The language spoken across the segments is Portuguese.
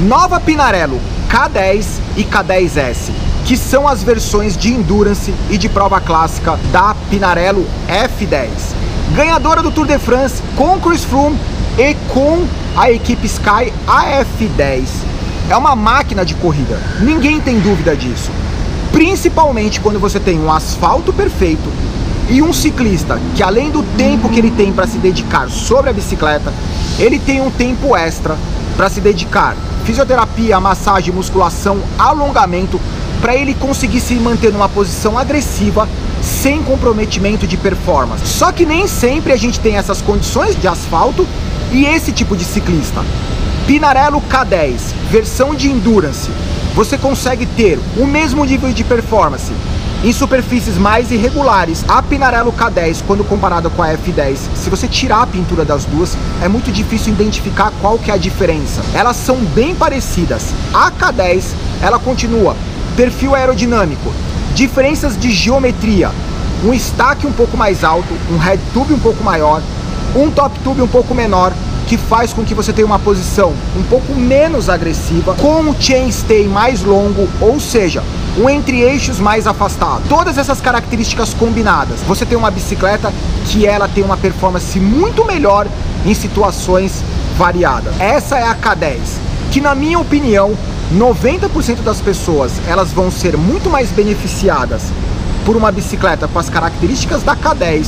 Nova Pinarello K10 e K10S, que são as versões de Endurance e de prova clássica da Pinarello F10. Ganhadora do Tour de France com Chris Froome e com a equipe Sky AF10. É uma máquina de corrida, ninguém tem dúvida disso. Principalmente quando você tem um asfalto perfeito e um ciclista que, além do tempo que ele tem para se dedicar sobre a bicicleta, ele tem um tempo extra para se dedicar fisioterapia, massagem, musculação, alongamento, para ele conseguir se manter numa posição agressiva sem comprometimento de performance. Só que nem sempre a gente tem essas condições de asfalto e esse tipo de ciclista. Pinarello K10, versão de Endurance, você consegue ter o mesmo nível de performance em superfícies mais irregulares. A Pinarello K10, quando comparada com a F10, se você tirar a pintura das duas, é muito difícil identificar qual que é a diferença. Elas são bem parecidas. A K10, ela continua perfil aerodinâmico, diferenças de geometria, um stack um pouco mais alto, um head tube um pouco maior, um top tube um pouco menor, que faz com que você tenha uma posição um pouco menos agressiva, com um chainstay mais longo, ou seja, um entre-eixos mais afastado. Todas essas características combinadas, você tem uma bicicleta que ela tem uma performance muito melhor em situações variadas. Essa é a K10, que na minha opinião, 90% das pessoas elas vão ser muito mais beneficiadas por uma bicicleta com as características da K10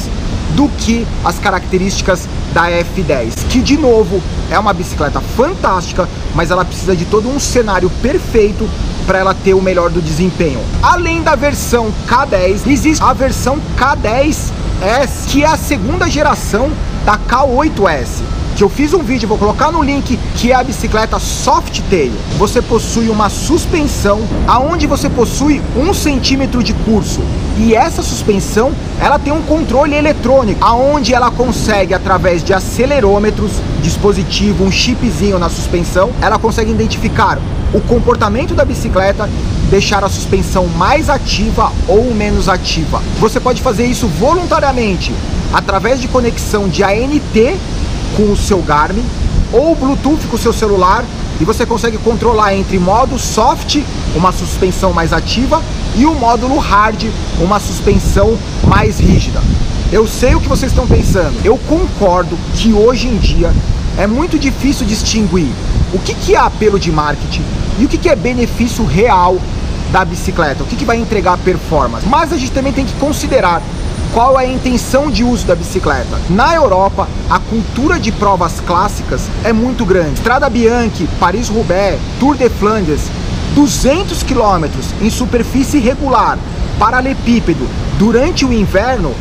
do que as características da F10, que de novo é uma bicicleta fantástica, mas ela precisa de todo um cenário perfeito para ela ter o melhor do desempenho. Além da versão K10, existe a versão K10S, que é a segunda geração da K8S, que eu fiz um vídeo, vou colocar no link, que é a bicicleta Softail. Você possui uma suspensão aonde você possui 1 centímetro de curso, e essa suspensão ela tem um controle eletrônico, aonde ela consegue, através de acelerômetros, dispositivo, um chipzinho na suspensão, ela consegue identificar o comportamento da bicicleta, deixar a suspensão mais ativa ou menos ativa. Você pode fazer isso voluntariamente através de conexão de ANT com o seu Garmin ou Bluetooth com o seu celular, e você consegue controlar entre modo soft, uma suspensão mais ativa, e o módulo hard, uma suspensão mais rígida. Eu sei o que vocês estão pensando, eu concordo que hoje em dia é muito difícil distinguir o que é apelo de marketing e o que é benefício real da bicicleta, o que vai entregar performance. Mas a gente também tem que considerar qual é a intenção de uso da bicicleta. Na Europa, a cultura de provas clássicas é muito grande. Strade Bianche, Paris-Roubaix, Tour de Flandres, 200 km em superfície regular, paralelepípedo, durante o inverno,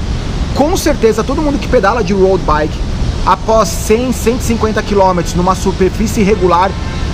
com certeza todo mundo que pedala de road bike, após 100, 150 km numa superfície regular,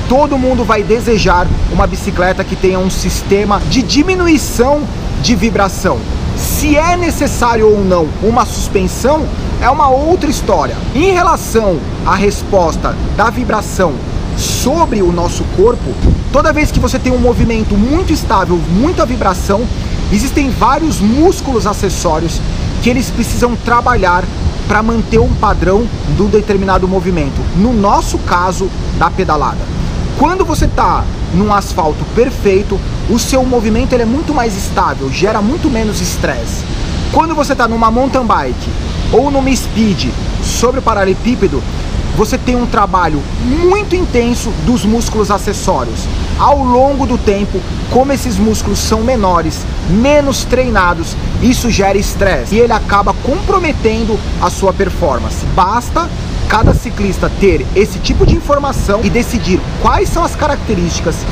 todo mundo vai desejar uma bicicleta que tenha um sistema de diminuição de vibração. Se é necessário ou não uma suspensão é uma outra história. Em relação à resposta da vibração sobre o nosso corpo, toda vez que você tem um movimento muito estável, muita vibração, existem vários músculos acessórios que eles precisam trabalhar para manter um padrão de um determinado movimento. No nosso caso, da pedalada. Quando você está num asfalto perfeito, o seu movimento ele é muito mais estável, gera muito menos estresse. Quando você está numa mountain bike ou numa speed sobre o paralelepípedo, você tem um trabalho muito intenso dos músculos acessórios. Ao longo do tempo, como esses músculos são menores, menos treinados, isso gera estresse e ele acaba comprometendo a sua performance. Basta cada ciclista ter esse tipo de informação e decidir quais são as características,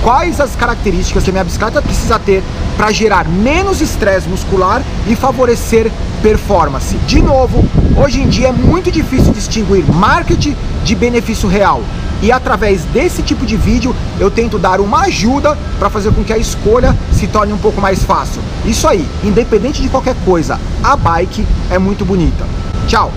que a minha bicicleta precisa ter para gerar menos estresse muscular e favorecer performance. De novo, hoje em dia é muito difícil distinguir marketing de benefício real. E através desse tipo de vídeo eu tento dar uma ajuda para fazer com que a escolha se torne um pouco mais fácil. Isso aí, independente de qualquer coisa, a bike é muito bonita. Tchau!